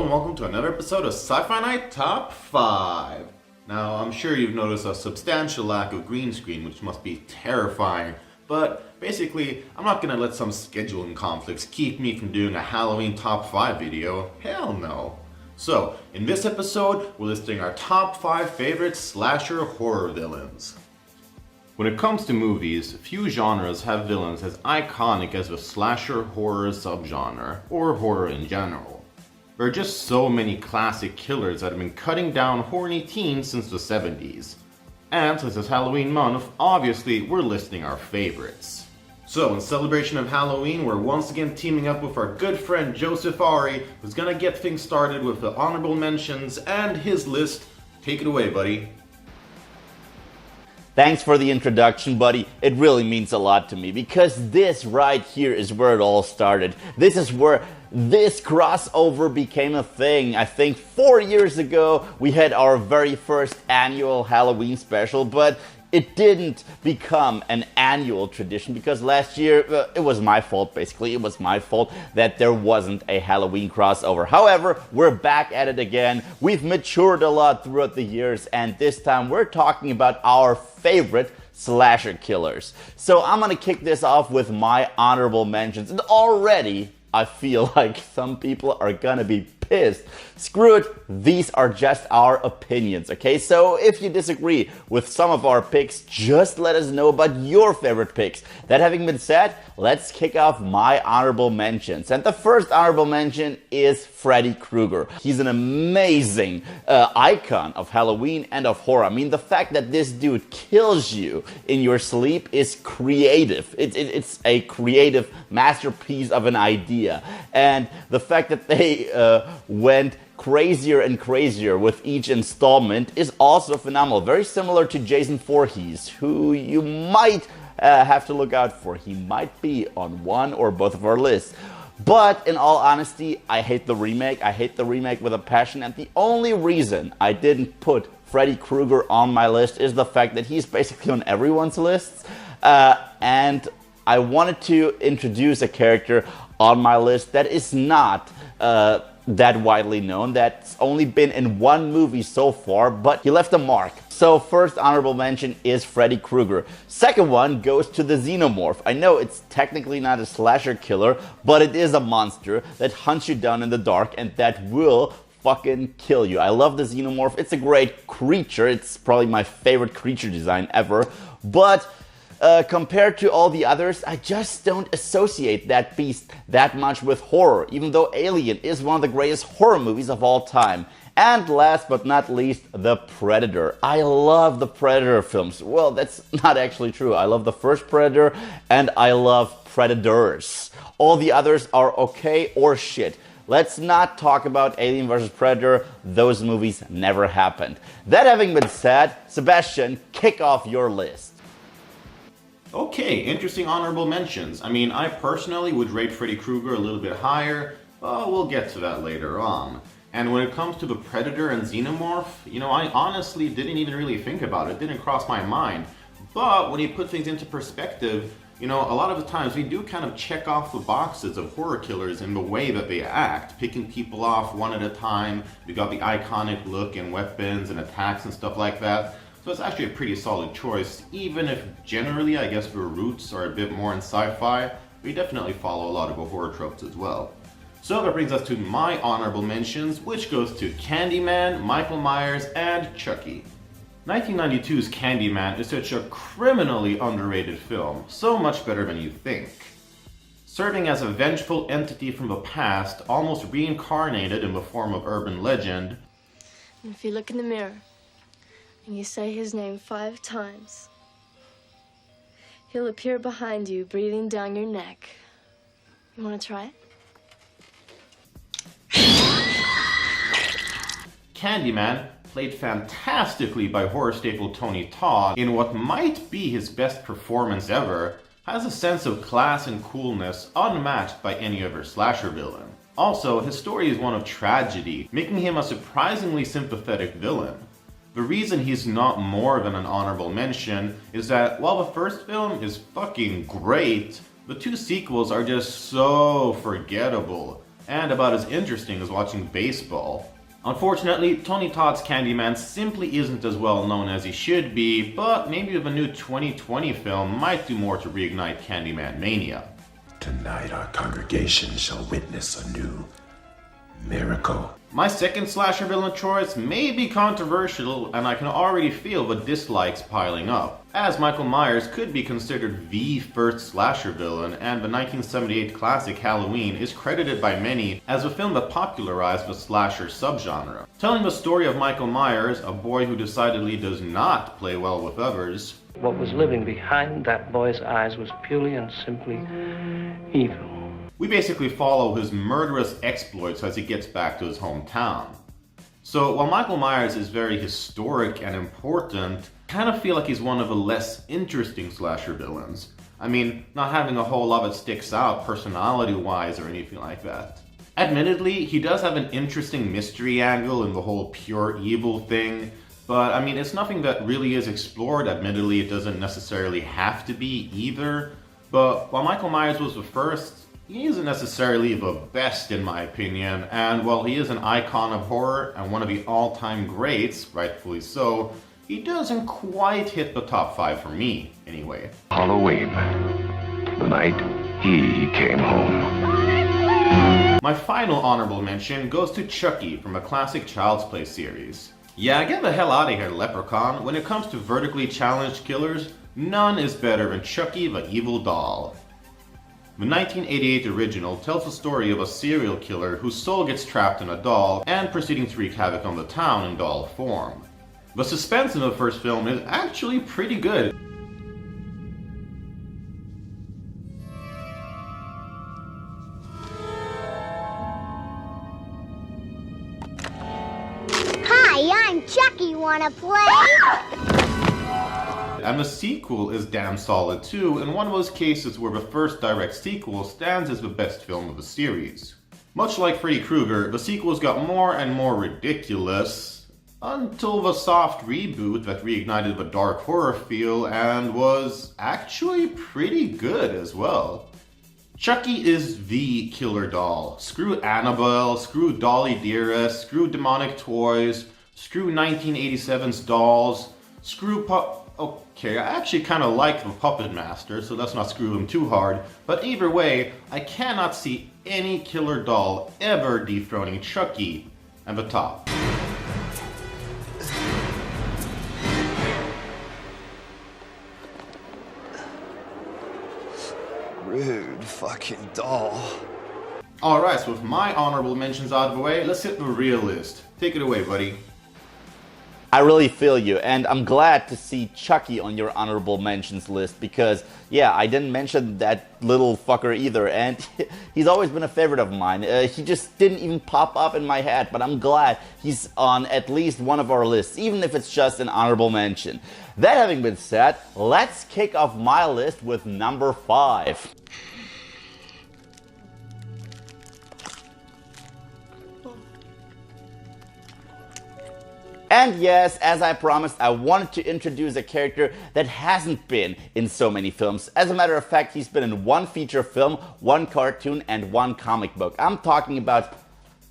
and welcome to another episode of Sci-Fi Night Top 5. Now, I'm sure you've noticed a substantial lack of green screen, which must be terrifying. But basically, I'm not gonna let some scheduling conflicts keep me from doing a Halloween Top 5 video. Hell no. So, in this episode, we're listing our top 5 favorite slasher horror villains. When it comes to movies, few genres have villains as iconic as the slasher horror subgenre, or horror in general. There are just so many classic killers that have been cutting down horny teens since the 70s. And since it's Halloween month, obviously we're listing our favorites. So in celebration of Halloween, we're once again teaming up with our good friend Joseph Ari, who's gonna get things started with the honorable mentions and his list. Take it away, buddy. Thanks for the introduction, buddy. It really means a lot to me because this right here is where it all started. This is where this crossover became a thing. I think 4 years ago we had our very first annual Halloween special, but it didn't become an annual tradition because last year it was my fault, basically. It was my fault that there wasn't a Halloween crossover. However, we're back at it again. We've matured a lot throughout the years, and this time we're talking about our favorite slasher killers. So I'm gonna kick this off with my honorable mentions, and already I feel like some people are gonna be pissed. Screw it, these are just our opinions, okay? So if you disagree with some of our picks, just let us know about your favorite picks. That having been said, let's kick off my honorable mentions. And the first honorable mention is Freddy Krueger. He's an amazing icon of Halloween and of horror. I mean, the fact that this dude kills you in your sleep is creative. It's a creative masterpiece of an idea. And the fact that they went crazier and crazier with each installment is also phenomenal. Very similar to Jason Voorhees, who you might have to look out for. He might be on one or both of our lists. But in all honesty, I hate the remake. I hate the remake with a passion. And the only reason I didn't put Freddy Krueger on my list is the fact that he's basically on everyone's lists. And I wanted to introduce a character on my list that is not that widely known, that's only been in one movie so far, but he left a mark. So first honorable mention is Freddy Krueger. Second one goes to the Xenomorph. I know it's technically not a slasher killer, but it is a monster that hunts you down in the dark and that will fucking kill you. I love the Xenomorph. It's a great creature. It's probably my favorite creature design ever, but compared to all the others, I just don't associate that beast that much with horror, even though Alien is one of the greatest horror movies of all time. And last but not least, The Predator. I love the Predator films. Well, that's not actually true. I love the first Predator and I love Predators. All the others are okay or shit. Let's not talk about Alien vs. Predator. Those movies never happened. That having been said, Sebastian, kick off your list. Okay, interesting honorable mentions. I mean, I personally would rate Freddy Krueger a little bit higher, but we'll get to that later on. And when it comes to the Predator and Xenomorph, I honestly didn't even really think about it, didn't cross my mind. But when you put things into perspective, a lot of the times we do kind of check off the boxes of horror killers in the way that they act, picking people off one at a time. We got the iconic look and weapons and attacks and stuff like that. So it's actually a pretty solid choice, even if generally I guess our roots are a bit more in sci-fi, we definitely follow a lot of the horror tropes as well. So that brings us to my honorable mentions, which goes to Candyman, Michael Myers, and Chucky. 1992's Candyman is such a criminally underrated film, so much better than you think. Serving as a vengeful entity from the past, almost reincarnated in the form of urban legend. And if you look in the mirror, and you say his name 5 times, he'll appear behind you, breathing down your neck. You want to try it? Candyman, played fantastically by horror staple Tony Todd in what might be his best performance ever, has a sense of class and coolness unmatched by any other slasher villain. Also, his story is one of tragedy, making him a surprisingly sympathetic villain. The reason he's not more than an honorable mention is that while the first film is fucking great, the 2 sequels are just so forgettable. and about as interesting as watching baseball. Unfortunately, Tony Todd's Candyman simply isn't as well known as he should be, but maybe if a new 2020 film might do more to reignite Candyman mania. Tonight our congregation shall witness a new miracle. My second slasher villain choice may be controversial, and I can already feel the dislikes piling up, as Michael Myers could be considered the first slasher villain, and the 1978 classic Halloween is credited by many as the film that popularized the slasher subgenre. Telling the story of Michael Myers, a boy who decidedly does not play well with others. What was living behind that boy's eyes was purely and simply evil. We basically follow his murderous exploits as he gets back to his hometown. So while Michael Myers is very historic and important, I kind of feel like he's one of the less interesting slasher villains. I mean, not having a whole lot that sticks out personality-wise or anything like that. Admittedly, he does have an interesting mystery angle in the whole pure evil thing, but I mean, it's nothing that really is explored. Admittedly, it doesn't necessarily have to be either. But while Michael Myers was the first, he isn't necessarily the best in my opinion, and while he is an icon of horror and one of the all-time greats, rightfully so, he doesn't quite hit the top 5 for me, anyway. Halloween, the night he came home. My final honorable mention goes to Chucky from a classic Child's Play series. Yeah, get the hell out of here, Leprechaun. When it comes to vertically challenged killers, none is better than Chucky the Evil Doll. The 1988 original tells the story of a serial killer whose soul gets trapped in a doll and proceeding to wreak havoc on the town in doll form. The suspense in the first film is actually pretty good. Hi, I'm Chucky. Wanna play? And the sequel is damn solid too, in one of those cases where the first direct sequel stands as the best film of the series. Much like Freddy Krueger, the sequels got more and more ridiculous, until the soft reboot that reignited the dark horror feel and was actually pretty good as well. Chucky is the killer doll. Screw Annabelle, screw Dolly Dearest, screw demonic toys, screw 1987's dolls, screw Okay, I actually kind of like the Puppet Master, so let's not screw him too hard. But either way, I cannot see any killer doll ever dethroning Chucky at the top. Rude fucking doll. Alright, so with my honorable mentions out of the way, let's hit the real list. Take it away, buddy. I really feel you, and I'm glad to see Chucky on your honorable mentions list because, yeah, I didn't mention that little fucker either, and he's always been a favorite of mine. He just didn't even pop up in my head, but I'm glad he's on at least one of our lists, even if it's just an honorable mention. That having been said, let's kick off my list with number 5. And yes, as I promised, I wanted to introduce a character that hasn't been in so many films. As a matter of fact, he's been in one feature film, one cartoon, and one comic book. I'm talking about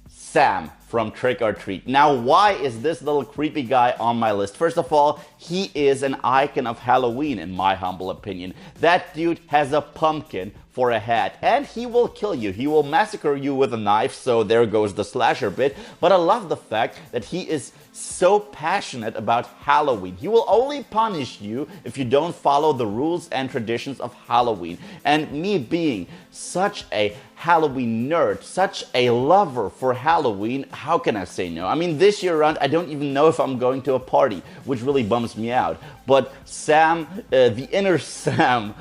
Sam from Trick or Treat. Now, why is this little creepy guy on my list? First of all, he is an icon of Halloween, in my humble opinion. That dude has a pumpkin for a hat, and he will kill you. He will massacre you with a knife, so there goes the slasher bit. But I love the fact that he is so passionate about Halloween. He will only punish you if you don't follow the rules and traditions of Halloween. And me being such a Halloween nerd, such a lover for Halloween, how can I say no? I mean, this year around, I don't even know if I'm going to a party, which really bums me out. But Sam, the inner Sam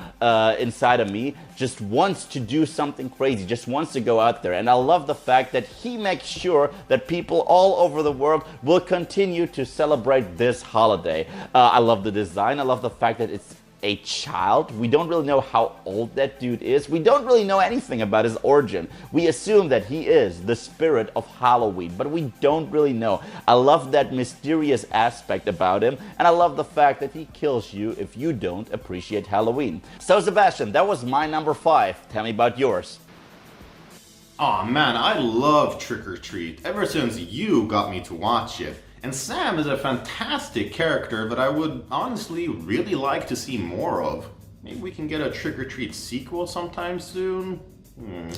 inside of me, just wants to do something crazy, just wants to go out there. And I love the fact that he makes sure that people all over the world will continue to celebrate this holiday. I love the design. I love the fact that it's a child. We don't really know how old that dude is. We don't really know anything about his origin. We assume that he is the spirit of Halloween, but we don't really know. I love that mysterious aspect about him, and I love the fact that he kills you if you don't appreciate Halloween. So Sebastian, that was my number 5. Tell me about yours. Aw man, I love Trick or Treat ever since you got me to watch it. And Sam is a fantastic character that I would honestly really like to see more of. Maybe we can get a Trick or Treat sequel sometime soon?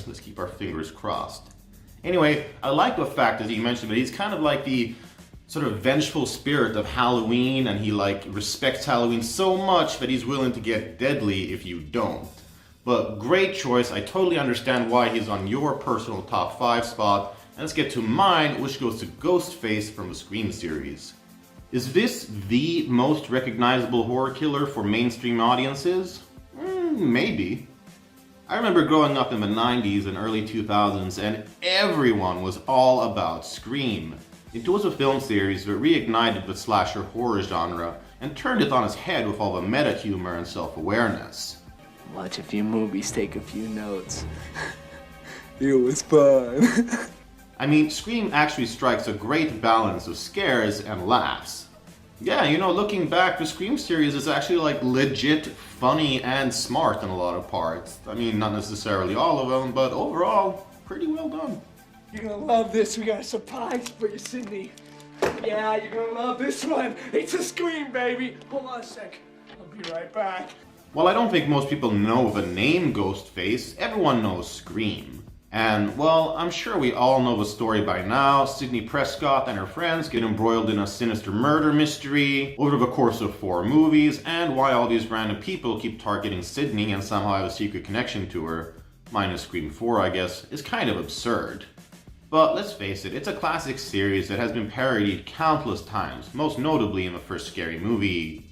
Let's keep our fingers crossed. Anyway, I like the fact, as you mentioned, that he's kind of like the sort of vengeful spirit of Halloween, and he like respects Halloween so much that he's willing to get deadly if you don't. But great choice, I totally understand why he's on your personal top 5 spot, and let's get to mine, which goes to Ghostface from the Scream series. Is this the most recognizable horror killer for mainstream audiences? Maybe. I remember growing up in the 90s and early 2000s, and everyone was all about Scream. It was a film series that reignited the slasher horror genre and turned it on its head with all the meta humor and self-awareness. Watch a few movies, take a few notes. It was fun. I mean, Scream actually strikes a great balance of scares and laughs. Yeah, you know, looking back, the Scream series is actually like legit funny and smart in a lot of parts. I mean, not necessarily all of them, but overall, pretty well done. You're gonna love this. We got a surprise for you, Sydney. Yeah, you're gonna love this one. It's a Scream, baby. Hold on a sec. I'll be right back. While I don't think most people know the name Ghostface, everyone knows Scream. And, well, I'm sure we all know the story by now. Sidney Prescott and her friends get embroiled in a sinister murder mystery over the course of 4 movies, and why all these random people keep targeting Sidney and somehow have a secret connection to her, minus Scream 4 I guess, is kind of absurd. But let's face it, it's a classic series that has been parodied countless times, most notably in the first Scary Movie.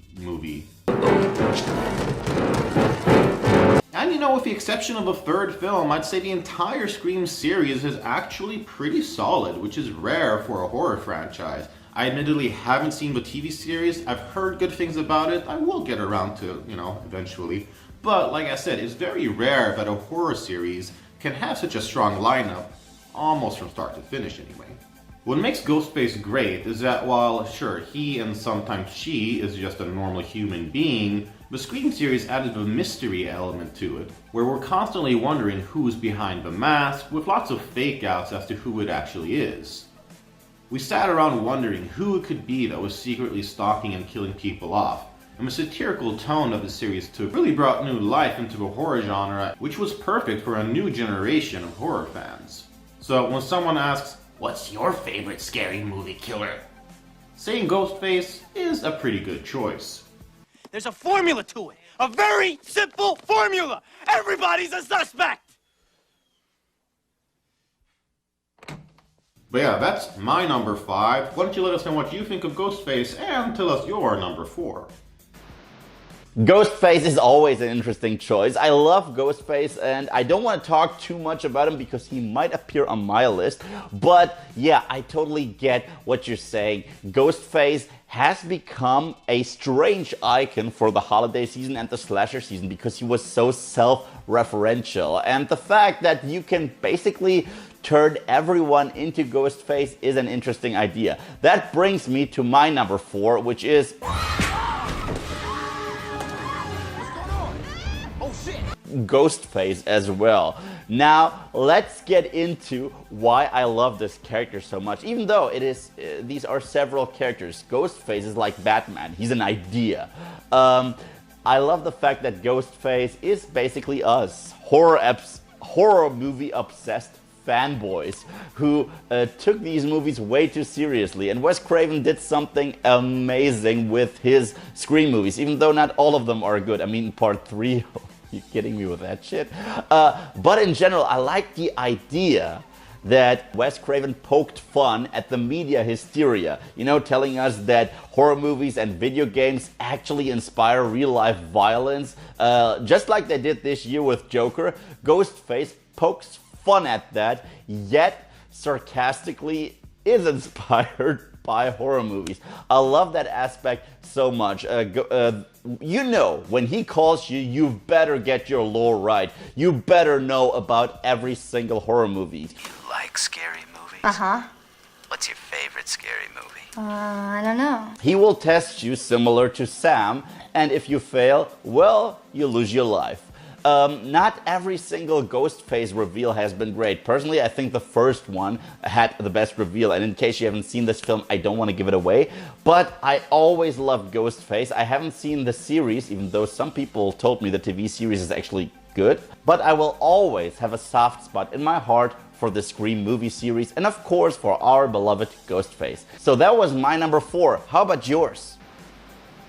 And you know, with the exception of the 3rd film, I'd say the entire Scream series is actually pretty solid, which is rare for a horror franchise. I admittedly haven't seen the TV series, I've heard good things about it, I will get around to, you know, eventually. But like I said, it's very rare that a horror series can have such a strong lineup, almost from start to finish anyway. What makes Ghostface great is that while, sure, he and sometimes she is just a normal human being, the Scream series added a mystery element to it, where we're constantly wondering who's behind the mask, with lots of fake outs as to who it actually is. We sat around wondering who it could be that was secretly stalking and killing people off, and the satirical tone of the series took really brought new life into the horror genre, which was perfect for a new generation of horror fans. So when someone asks, "What's your favorite scary movie killer?" saying Ghostface is a pretty good choice. There's a formula to it. A very simple formula. Everybody's a suspect. But yeah, that's my number 5. Why don't you let us know what you think of Ghostface and tell us your number 4. Ghostface is always an interesting choice. I love Ghostface and I don't want to talk too much about him because he might appear on my list. But yeah, I totally get what you're saying. Ghostface has become a strange icon for the holiday season and the slasher season because he was so self-referential. And the fact that you can basically turn everyone into Ghostface is an interesting idea. That brings me to my number 4, which is Ghostface as well. Now, let's get into why I love this character so much. Even though these are several characters. Ghostface is like Batman. He's an idea. I love the fact that Ghostface is basically us, horror movie obsessed fanboys who took these movies way too seriously. And Wes Craven did something amazing with his Scream movies, even though not all of them are good. I mean, part 3. You kidding me with that shit? But in general, I like the idea that Wes Craven poked fun at the media hysteria. You know, telling us that horror movies and video games actually inspire real-life violence. Just like they did this year with Joker, Ghostface pokes fun at that, yet sarcastically is inspired by horror movies. I love that aspect so much. You know, when he calls you, you better get your lore right. You better know about every single horror movie. You like scary movies? Uh-huh. What's your favorite scary movie? I don't know. He will test you similar to Sam, and if you fail, well, you lose your life. not every single Ghostface reveal has been great. Personally, I think the first one had the best reveal, and in case you haven't seen this film, I don't want to give it away, but I always loved Ghostface. I haven't seen the series, even though some people told me the TV series is actually good, but I will always have a soft spot in my heart for the Scream movie series, and of course for our beloved Ghostface. So that was my number 4. How about yours?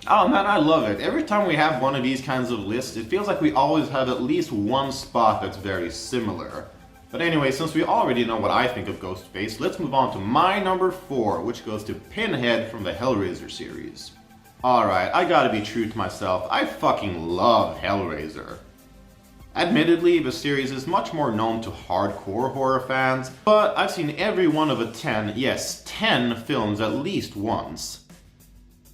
Oh man, I love it. Every time we have one of these kinds of lists, it feels like we always have at least one spot that's very similar. But anyway, since we already know what I think of Ghostface, let's move on to my number 4, which goes to Pinhead from the Hellraiser series. Alright, I gotta be true to myself, I fucking love Hellraiser. Admittedly, the series is much more known to hardcore horror fans, but I've seen every one of the 10, yes, 10 films at least once.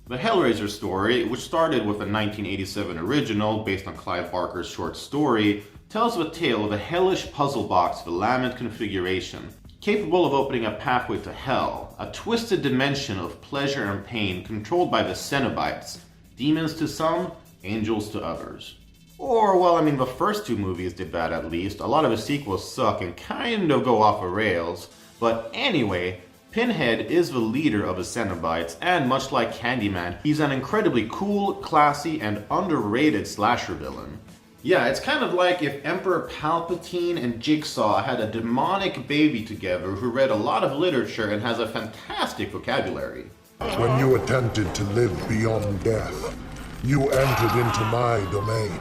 The Hellraiser story, which started with a 1987 original based on Clive Barker's short story, tells the tale of a hellish puzzle box with a lament configuration, capable of opening a pathway to hell, a twisted dimension of pleasure and pain controlled by the Cenobites, demons to some, angels to others. Or, well, I mean, the first 2 movies did that at least. A lot of the sequels suck and kind of go off the rails, but anyway, Pinhead is the leader of the Cenobites, and much like Candyman, he's an incredibly cool, classy, and underrated slasher villain. Yeah, it's kind of like if Emperor Palpatine and Jigsaw had a demonic baby together who read a lot of literature and has a fantastic vocabulary. When you attempted to live beyond death, you entered into my domain.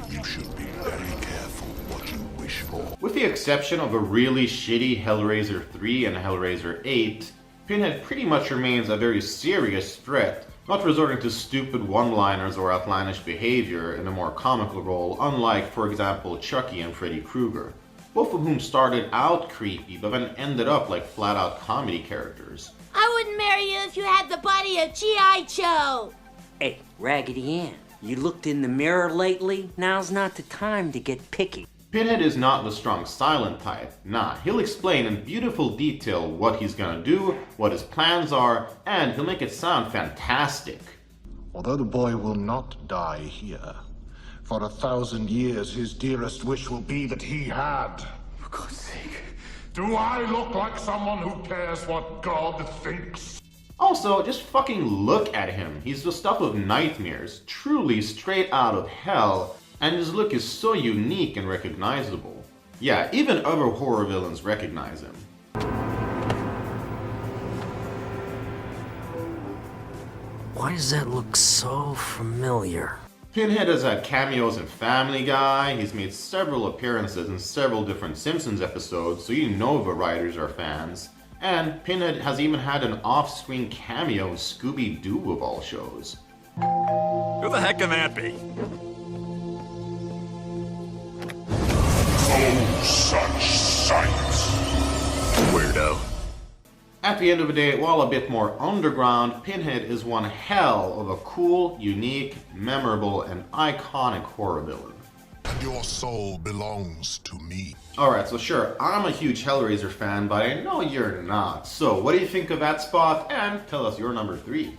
You should be very careful what you wish for. With the exception of a really shitty Hellraiser 3 and Hellraiser 8, Pinhead pretty much remains a very serious threat, not resorting to stupid one-liners or outlandish behavior in a more comical role, unlike, for example, Chucky and Freddy Krueger, both of whom started out creepy but then ended up like flat-out comedy characters. I wouldn't marry you if you had the body of G.I. Joe! Hey, Raggedy Ann, you looked in the mirror lately? Now's not the time to get picky. Pinhead is not the strong silent type. Nah, he'll explain in beautiful detail what he's gonna do, what his plans are, and he'll make it sound fantastic. Although the boy will not die here, for 1,000 years his dearest wish will be that he had. For God's sake. Do I look like someone who cares what God thinks? Also, just fucking look at him. He's the stuff of nightmares, truly straight out of hell, and his look is so unique and recognizable. Yeah, even other horror villains recognize him. Why does that look so familiar? Pinhead has had cameos in Family Guy, he's made several appearances in several different Simpsons episodes, so you know the writers are fans. And Pinhead has even had an off-screen cameo in Scooby-Doo of all shows. Who the heck can that be? Oh, such sights. Weirdo. At the end of the day, while a bit more underground, Pinhead is one hell of a cool, unique, memorable, and iconic horror villain. And your soul belongs to me. Alright, so sure, I'm a huge Hellraiser fan, but I know you're not. So what do you think of that spot? And tell us your number 3.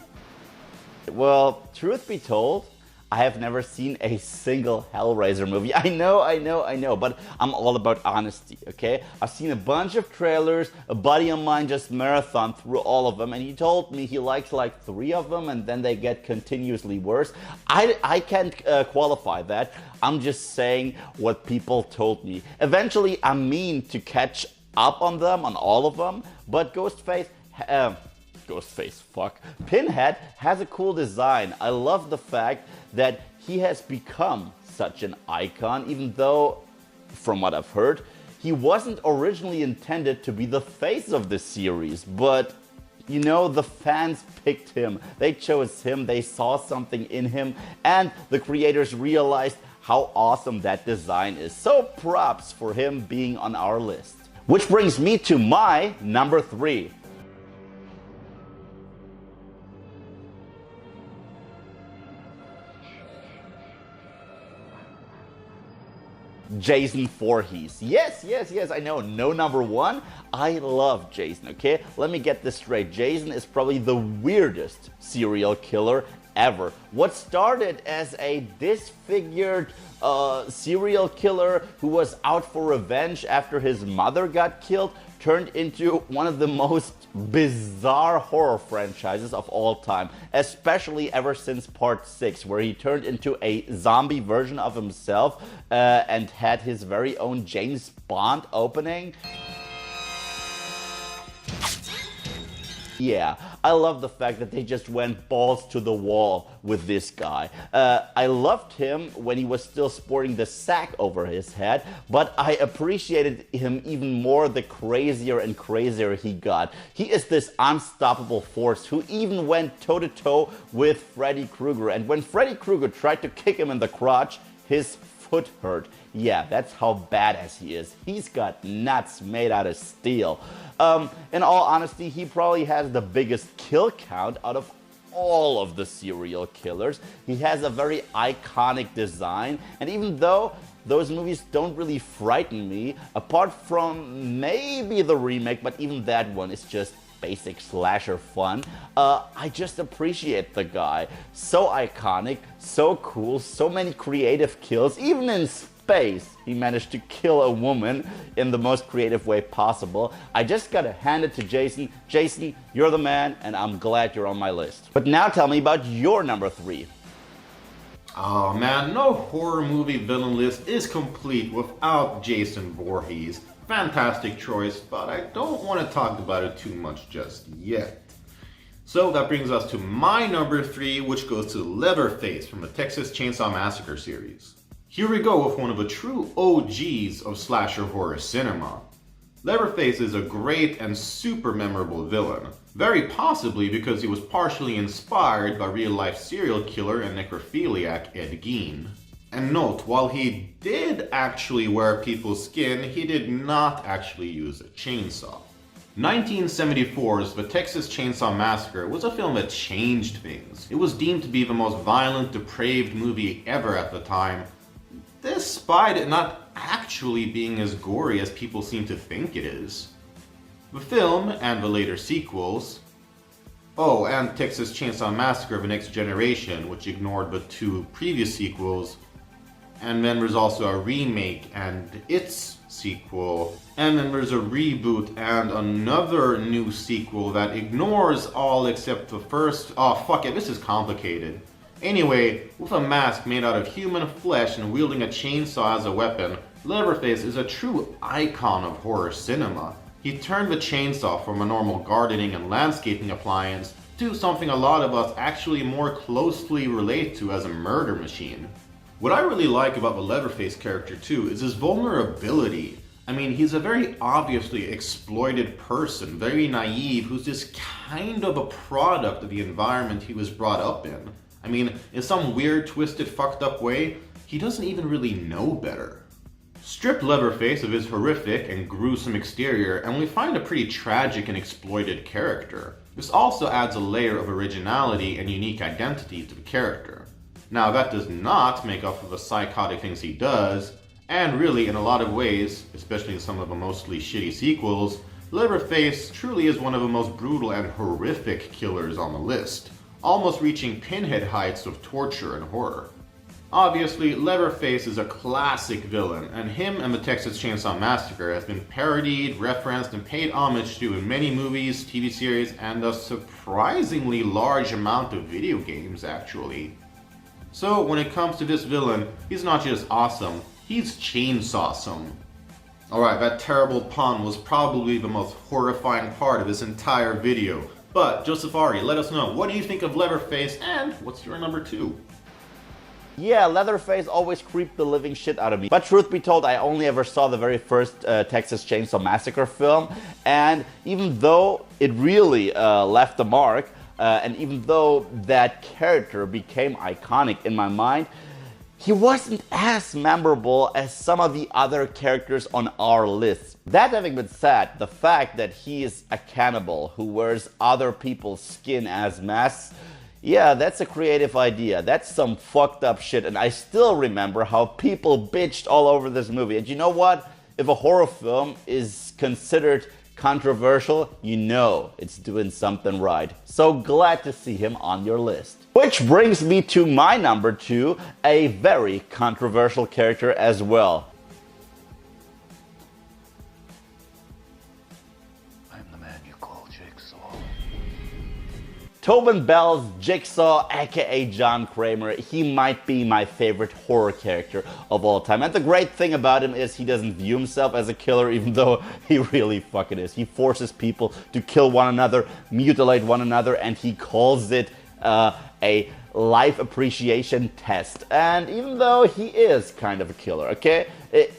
Well, truth be told, I have never seen a single Hellraiser movie. I know, but I'm all about honesty, okay? I've seen a bunch of trailers, a buddy of mine just marathoned through all of them, and he told me he likes like 3 of them, and then they get continuously worse. I can't qualify that. I'm just saying what people told me. Eventually, I mean to catch up on them, on all of them, but Pinhead has a cool design. I love the fact that he has become such an icon, even though, from what I've heard, he wasn't originally intended to be the face of the series, but you know, the fans picked him. They chose him, they saw something in him, and the creators realized how awesome that design is. So props for him being on our list. Which brings me to my number 3. Jason Voorhees. Yes, I know, no number 1. I love Jason, okay? Let me get this straight. Jason is probably the weirdest serial killer ever. What started as a disfigured serial killer who was out for revenge after his mother got killed turned into one of the most bizarre horror franchises of all time, especially ever since part 6, where he turned into a zombie version of himself and had his very own James Bond opening. Yeah, I love the fact that they just went balls to the wall with this guy. I loved him when he was still sporting the sack over his head, but I appreciated him even more the crazier and crazier he got. He is this unstoppable force who even went toe-to-toe with Freddy Krueger, and when Freddy Krueger tried to kick him in the crotch, his foot hurt. Yeah, that's how badass he is. He's got nuts made out of steel. In all honesty, he probably has the biggest kill count out of all of the serial killers. He has a very iconic design, and even though those movies don't really frighten me, apart from maybe the remake, but even that one is just basic slasher fun, I just appreciate the guy. So iconic, so cool, so many creative kills, even in space he managed to kill a woman in the most creative way possible. I just gotta hand it to Jason. Jason, you're the man, and I'm glad you're on my list. But now tell me about your number 3. Oh man, no horror movie villain list is complete without Jason Voorhees. Fantastic choice, but I don't want to talk about it too much just yet. So that brings us to my number 3, which goes to Leatherface from the Texas Chainsaw Massacre series. Here we go with one of the true OGs of slasher horror cinema. Leatherface is a great and super memorable villain, very possibly because he was partially inspired by real-life serial killer and necrophiliac Ed Gein. And note, while he did actually wear people's skin, he did not actually use a chainsaw. 1974's The Texas Chainsaw Massacre was a film that changed things. It was deemed to be the most violent, depraved movie ever at the time, despite it not actually being as gory as people seem to think it is. The film, and the later sequels, and Texas Chainsaw Massacre: The Next Generation, which ignored the 2 previous sequels, and then there's also a remake and its sequel, and then there's a reboot and another new sequel that ignores all except the first. Oh fuck it, this is complicated. Anyway, with a mask made out of human flesh and wielding a chainsaw as a weapon, Leatherface is a true icon of horror cinema. He turned the chainsaw from a normal gardening and landscaping appliance to something a lot of us actually more closely relate to as a murder machine. What I really like about the Leatherface character too is his vulnerability. I mean, he's a very obviously exploited person, very naive, who's just kind of a product of the environment he was brought up in. I mean, in some weird, twisted, fucked up way, he doesn't even really know better. Strip Leatherface of his horrific and gruesome exterior, and we find a pretty tragic and exploited character. This also adds a layer of originality and unique identity to the character. Now, that does not make up for the psychotic things he does, and really, in a lot of ways, especially in some of the mostly shitty sequels, Leatherface truly is one of the most brutal and horrific killers on the list, almost reaching Pinhead heights of torture and horror. Obviously, Leatherface is a classic villain, and him and the Texas Chainsaw Massacre has been parodied, referenced, and paid homage to in many movies, TV series, and a surprisingly large amount of video games, actually. So, when it comes to this villain, he's not just awesome, he's chainsawsome. Alright, that terrible pun was probably the most horrifying part of this entire video. But, Joseph Ari, let us know, what do you think of Leatherface, and what's your number 2? Yeah, Leatherface always creeped the living shit out of me. But truth be told, I only ever saw the very first Texas Chainsaw Massacre film, and even though it really left a mark, and even though that character became iconic in my mind, he wasn't as memorable as some of the other characters on our list. That having been said, the fact that he is a cannibal who wears other people's skin as masks, yeah, that's a creative idea. That's some fucked up shit, and I still remember how people bitched all over this movie. And you know what? If a horror film is considered controversial, you know it's doing something right. So glad to see him on your list. Which brings me to my number 2, a very controversial character as well. I'm the man you call Jigsaw. Tobin Bell's Jigsaw, aka John Kramer. He might be my favorite horror character of all time. And the great thing about him is he doesn't view himself as a killer, even though he really fucking is. He forces people to kill one another, mutilate one another, and he calls it a life appreciation test. And even though he is kind of a killer, okay,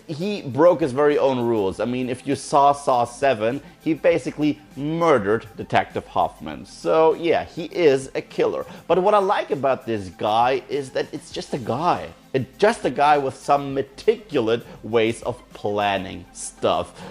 he broke his very own rules. I mean, if you saw Saw 7, he basically murdered Detective Hoffman. So yeah, he is a killer. But what I like about this guy is that it's just a guy. It's just a guy with some meticulous ways of planning stuff.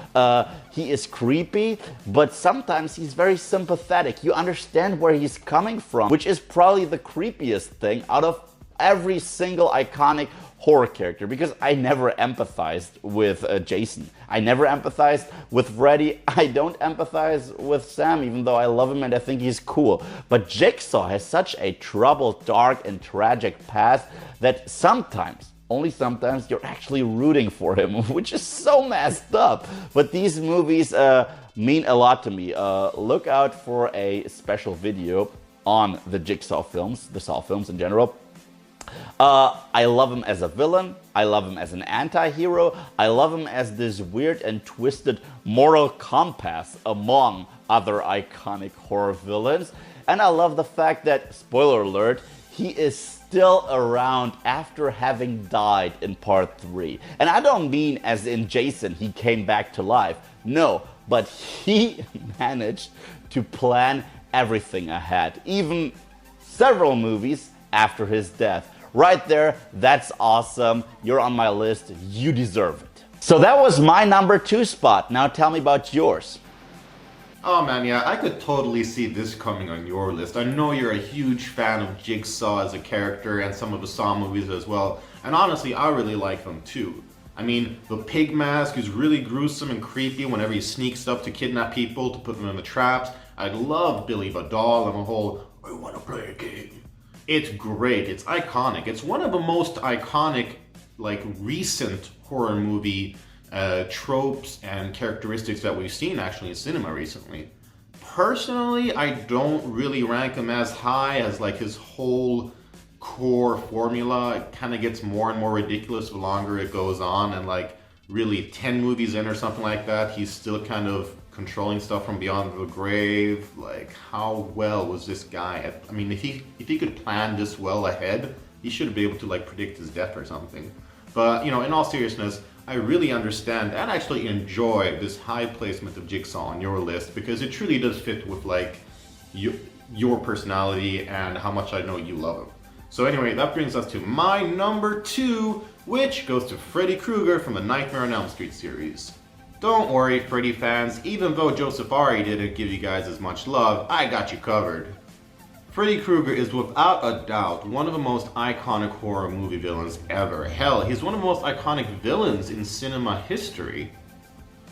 He is creepy, but sometimes he's very sympathetic. You understand where he's coming from, which is probably the creepiest thing out of every single iconic horror character, because I never empathized with Jason. I never empathized with Freddy. I don't empathize with Sam, even though I love him and I think he's cool. But Jigsaw has such a troubled, dark, and tragic past that sometimes, only sometimes, you're actually rooting for him, which is so messed up. But these movies mean a lot to me. Look out for a special video on the Jigsaw films, the Saw films in general. I love him as a villain, I love him as an anti-hero, I love him as this weird and twisted moral compass among other iconic horror villains, and I love the fact that, spoiler alert, he is still around after having died in part 3. And I don't mean as in Jason, he came back to life, no, but he managed to plan everything ahead, even several movies after his death. Right there, that's awesome. You're on my list. You deserve it. So that was my number 2 spot. Now tell me about yours. Oh man, yeah, I could totally see this coming on your list. I know you're a huge fan of Jigsaw as a character and some of the Saw movies as well. And honestly, I really like them too. I mean, the pig mask is really gruesome and creepy whenever he sneaks up to kidnap people to put them in the traps. I love Billy the Doll and the whole, I wanna play a game. It's great, it's iconic. It's one of the most iconic, like, recent horror movie tropes and characteristics that we've seen actually in cinema recently. Personally, I don't really rank him as high as like his whole core formula. It kind of gets more and more ridiculous the longer it goes on, and like really 10 movies in or something like that, he's still kind of controlling stuff from beyond the grave. Like, how well was this guy I mean, if he could plan this well ahead, he should be able to like predict his death or something. But you know, in all seriousness, I really understand and actually enjoy this high placement of Jigsaw on your list, because it truly does fit with like your personality and how much I know you love him. So anyway, that brings us to my number 2, which goes to Freddy Krueger from the Nightmare on Elm Street series. Don't worry, Freddy fans, even though Joseph Ari didn't give you guys as much love, I got you covered. Freddy Krueger is without a doubt one of the most iconic horror movie villains ever. Hell, he's one of the most iconic villains in cinema history.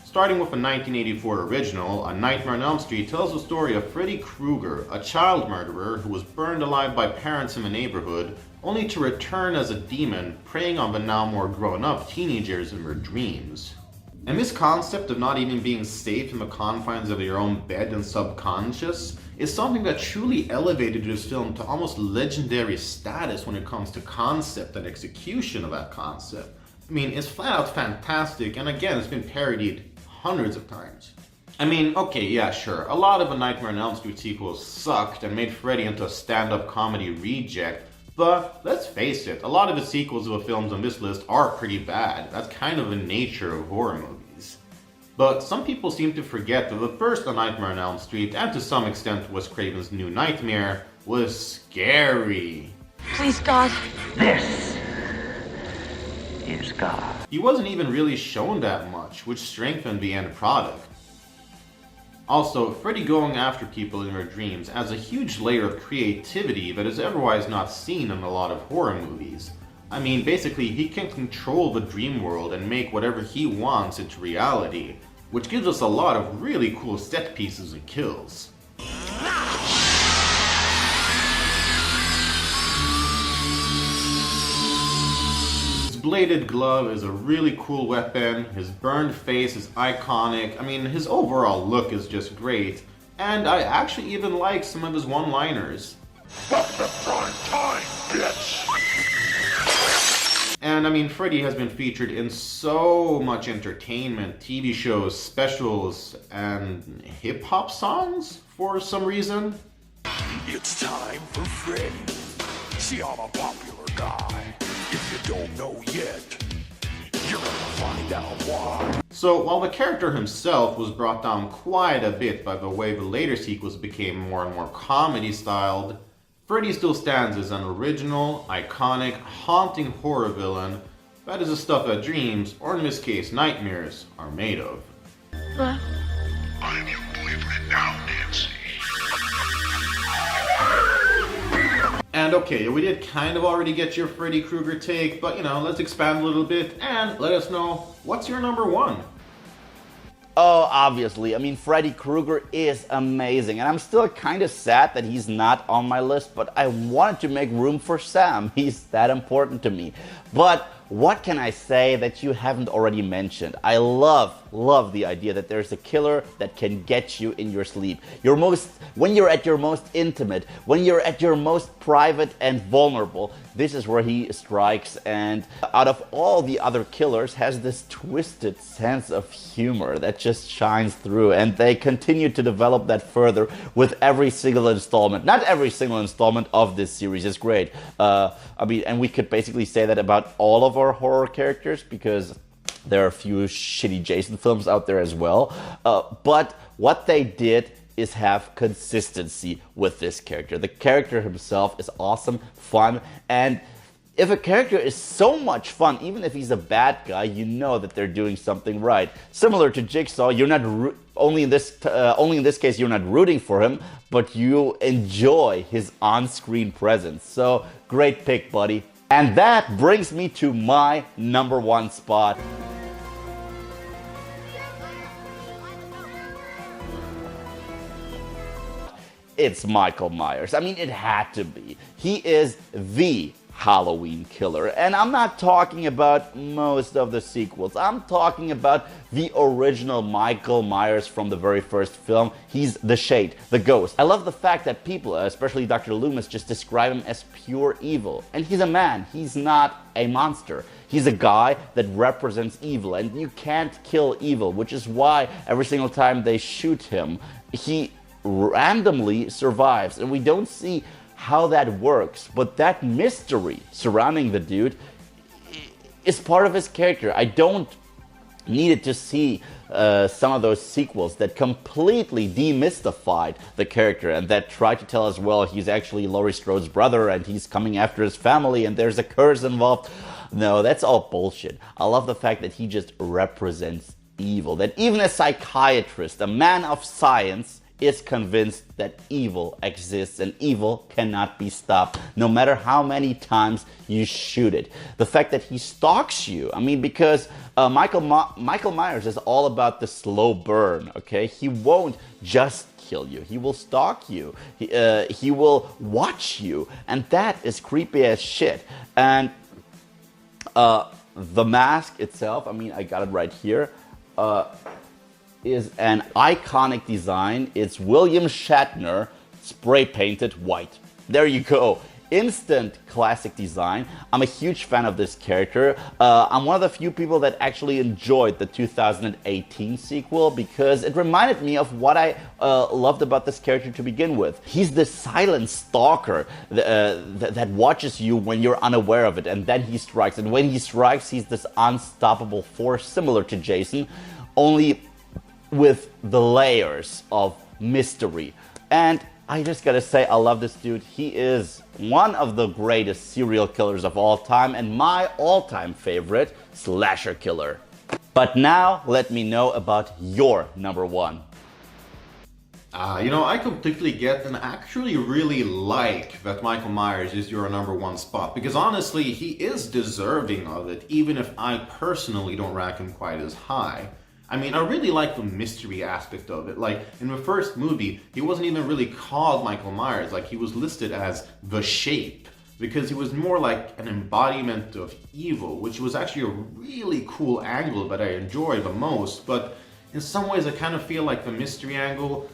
Starting with the 1984 original, A Nightmare on Elm Street tells the story of Freddy Krueger, a child murderer who was burned alive by parents in the neighborhood, only to return as a demon, preying on the now more grown-up teenagers in their dreams. And this concept of not even being safe in the confines of your own bed and subconscious is something that truly elevated this film to almost legendary status when it comes to concept and execution of that concept. I mean, it's flat out fantastic, and again, it's been parodied hundreds of times. I mean, okay, yeah, sure, a lot of the Nightmare on Elm Street sequels sucked and made Freddy into a stand-up comedy reject, but let's face it, a lot of the sequels of the films on this list are pretty bad. That's kind of the nature of horror movies. But some people seem to forget that the first A Nightmare on Elm Street, and to some extent Wes Craven's New Nightmare, was scary. Please, God. This is God. He wasn't even really shown that much, which strengthened the end product. Also, Freddy going after people in their dreams adds a huge layer of creativity that is otherwise not seen in a lot of horror movies. I mean, basically, he can control the dream world and make whatever he wants into reality. which gives us a lot of really cool set pieces and kills. His bladed glove is a really cool weapon, his burned face is iconic, I mean his overall look is just great, and I actually even like some of his one-liners. Fuck the prime time, bitch! And I mean, Freddy has been featured in so much entertainment, TV shows, specials, and hip-hop songs for some reason. It's time for Freddy. See, I'm a popular guy. If you don't know yet, you're gonna find out why. So while the character himself was brought down quite a bit by the way the later sequels became more and more comedy-styled, Freddy still stands as an original, iconic, haunting horror villain that is the stuff that dreams, or in this case nightmares, are made of. I'm your boyfriend now, Nancy. And okay, we did kind of already get your Freddy Krueger take, but you know, let's expand a little bit and let us know, what's your number one? Oh, obviously. I mean, Freddy Krueger is amazing, and I'm still kind of sad that he's not on my list, but I wanted to make room for Sam. He's that important to me. But what can I say that you haven't already mentioned? I love the idea that there's a killer that can get you in your sleep. When you're at your most intimate, when you're at your most private and vulnerable, this is where he strikes, and out of all the other killers has this twisted sense of humor that just shines through, and they continue to develop that further with every single installment. Not every single installment of this series is great. I mean, and we could basically say that about all of our horror characters, because there are a few shitty Jason films out there as well. But what they did is have consistency with this character. The character himself is awesome, fun, and if a character is so much fun, even if he's a bad guy, you know that they're doing something right. Similar to Jigsaw, you're not only in this case you're not rooting for him, but you enjoy his on-screen presence. So great pick, buddy. And that brings me to my number one spot. It's Michael Myers. I mean, it had to be. He is the Halloween killer. And I'm not talking about most of the sequels. I'm talking about the original Michael Myers from the very first film. He's the Shade, the ghost. I love the fact that people, especially Dr. Loomis, just describe him as pure evil. And he's a man. He's not a monster. He's a guy that represents evil. And you can't kill evil, which is why every single time they shoot him, he randomly survives. And we don't see how that works, but that mystery surrounding the dude is part of his character. I don't need to see some of those sequels that completely demystified the character and that tried to tell us, well, he's actually Laurie Strode's brother and he's coming after his family and there's a curse involved. No, that's all bullshit. I love the fact that he just represents evil, that even a psychiatrist, a man of science, is convinced that evil exists and evil cannot be stopped no matter how many times you shoot it. The fact that he stalks you, I mean, because Michael Myers is all about the slow burn, okay? He won't just kill you. He will stalk you. He will watch you, and that is creepy as shit. And the mask itself, I mean, I got it right here, is an iconic design. It's William Shatner spray painted white. There you go. Instant classic design. I'm a huge fan of this character. I'm one of the few people that actually enjoyed the 2018 sequel because it reminded me of what I loved about this character to begin with. He's the silent stalker that watches you when you're unaware of it, and then he strikes. And when he strikes, he's this unstoppable force similar to Jason, only with the layers of mystery. And I just gotta say, I love this dude. He is one of the greatest serial killers of all time and my all-time favorite slasher killer. But now, let me know about your number one. You know, I completely get and actually really like that Michael Myers is your number one spot, because honestly, he is deserving of it, even if I personally don't rank him quite as high. I mean, I really like the mystery aspect of it. Like, in the first movie, he wasn't even really called Michael Myers. Like, he was listed as the Shape, because he was more like an embodiment of evil, which was actually a really cool angle that I enjoy the most. But in some ways, I kind of feel like the mystery angle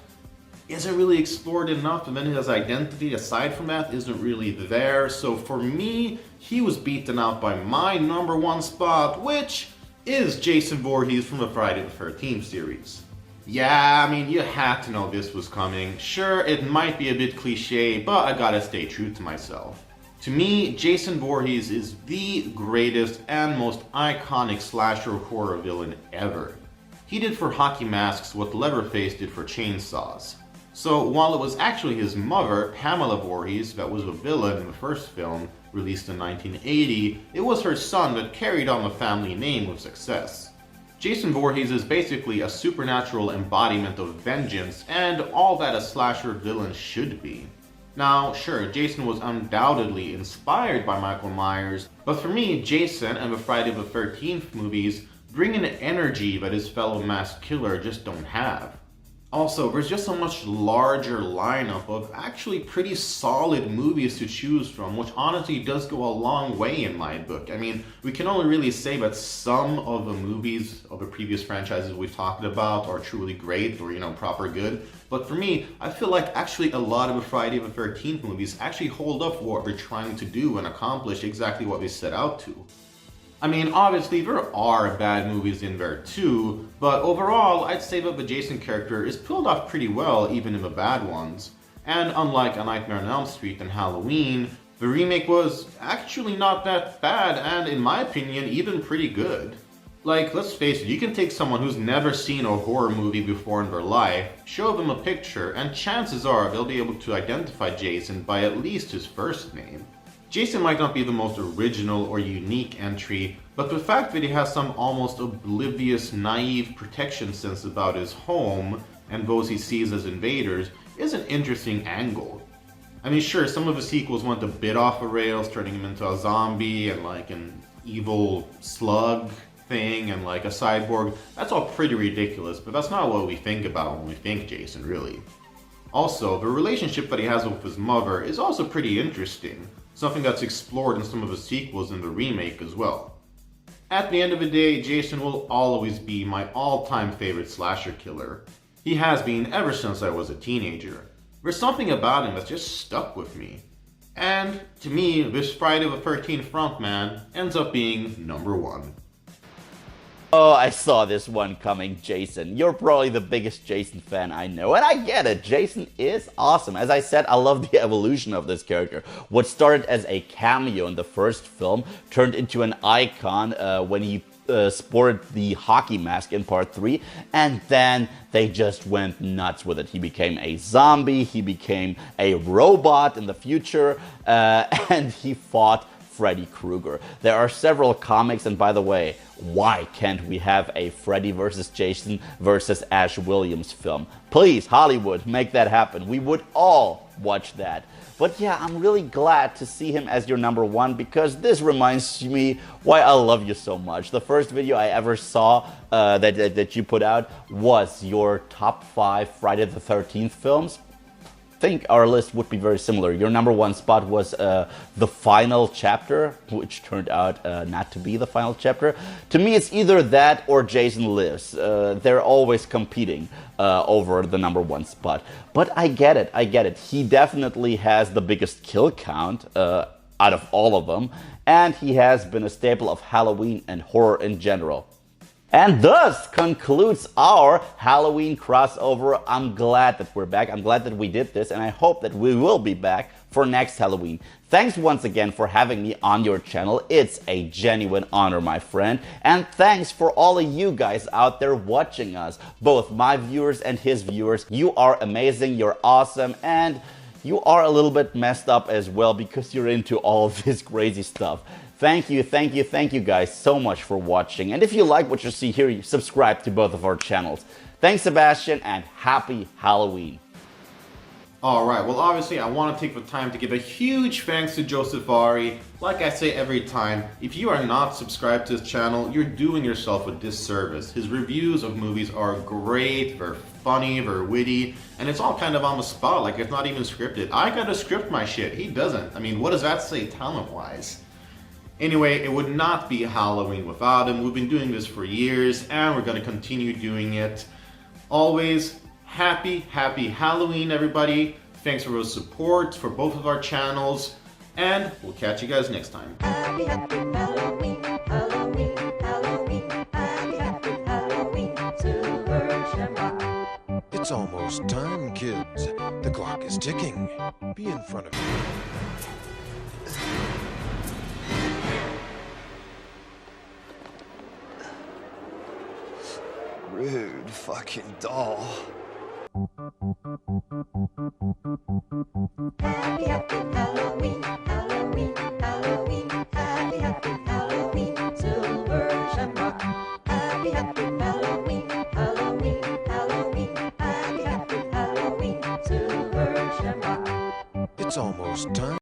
isn't really explored enough, and then his identity, aside from that, isn't really there. So for me, he was beaten out by my number one spot, which is Jason Voorhees from the Friday the 13th series. Yeah, I mean, you had to know this was coming. Sure, it might be a bit cliche, but I gotta stay true to myself. To me, Jason Voorhees is the greatest and most iconic slasher horror villain ever. He did for hockey masks what Leatherface did for chainsaws. So while it was actually his mother, Pamela Voorhees, that was a villain in the first film, released in 1980, it was her son that carried on the family name with success. Jason Voorhees is basically a supernatural embodiment of vengeance and all that a slasher villain should be. Now, sure, Jason was undoubtedly inspired by Michael Myers, but for me, Jason and the Friday the 13th movies bring an energy that his fellow masked killer just don't have. Also, there's just a much larger lineup of actually pretty solid movies to choose from, which honestly does go a long way in my book. I mean, we can only really say that some of the movies of the previous franchises we've talked about are truly great or, proper good. But for me, I feel like actually a lot of the Friday the 13th movies actually hold up what they're trying to do and accomplish exactly what they set out to. I mean, obviously there are bad movies in there too, but overall I'd say that the Jason character is pulled off pretty well even in the bad ones. And unlike A Nightmare on Elm Street and Halloween, the remake was actually not that bad and, in my opinion, even pretty good. Like, let's face it, you can take someone who's never seen a horror movie before in their life, show them a picture, and chances are they'll be able to identify Jason by at least his first name. Jason might not be the most original or unique entry, but the fact that he has some almost oblivious, naive protection sense about his home and those he sees as invaders is an interesting angle. I mean, sure, some of the sequels went a bit off the rails, turning him into a zombie and like an evil slug thing and like a cyborg. That's all pretty ridiculous, but that's not what we think about when we think Jason, really. Also, the relationship that he has with his mother is also pretty interesting. Something that's explored in some of the sequels in the remake as well. At the end of the day, Jason will always be my all-time favorite slasher killer. He has been ever since I was a teenager. There's something about him that's just stuck with me. And, to me, this Friday the 13th frontman ends up being number one. Oh, I saw this one coming, Jason. You're probably the biggest Jason fan I know, and I get it. Jason is awesome. As I said, I love the evolution of this character. What started as a cameo in the first film turned into an icon when he sported the hockey mask in part 3, and then they just went nuts with it. He became a zombie, he became a robot in the future, and he fought Freddy Krueger. There are several comics, and by the way, why can't we have a Freddy versus Jason versus Ash Williams film? Please, Hollywood, make that happen. We would all watch that. But yeah, I'm really glad to see him as your number one, because this reminds me why I love you so much. The first video I ever saw that you put out was your top 5 Friday the 13th films. I think our list would be very similar. Your number one spot was the final chapter, which turned out not to be the final chapter. To me, it's either that or Jason Lives. They're always competing over the number one spot. But I get it, I get it. He definitely has the biggest kill count out of all of them, and he has been a staple of Halloween and horror in general. And thus concludes our Halloween crossover. I'm glad that we're back. I'm glad that we did this, and I hope that we will be back for next Halloween. Thanks once again for having me on your channel. It's a genuine honor, my friend. And thanks for all of you guys out there watching us, both my viewers and his viewers. You are amazing, you're awesome, and you are a little bit messed up as well because you're into all of this crazy stuff. Thank you guys so much for watching. And if you like what you see here, you subscribe to both of our channels. Thanks, Sebastian, and happy Halloween. Alright, well obviously I want to take the time to give a huge thanks to Joseph Ari. Like I say every time, if you are not subscribed to his channel, you're doing yourself a disservice. His reviews of movies are great, they're funny, they're witty, and it's all kind of on the spot, like it's not even scripted. I gotta script my shit, he doesn't. I mean, what does that say talent-wise? Anyway, it would not be Halloween without him. We've been doing this for years, and we're gonna continue doing it. Always, happy Halloween, everybody. Thanks for your support for both of our channels, and we'll catch you guys next time. Happy Halloween, Halloween, Halloween, happy Halloween, Silver Shamrock. It's almost time, kids. The clock is ticking. Be in front of me. Rude fucking doll. Happy Halloween, Halloween, Halloween, happy Halloween, Silver Shamrock. Happy Halloween, Halloween, Halloween, happy Halloween, Silver Shamrock. It's almost time.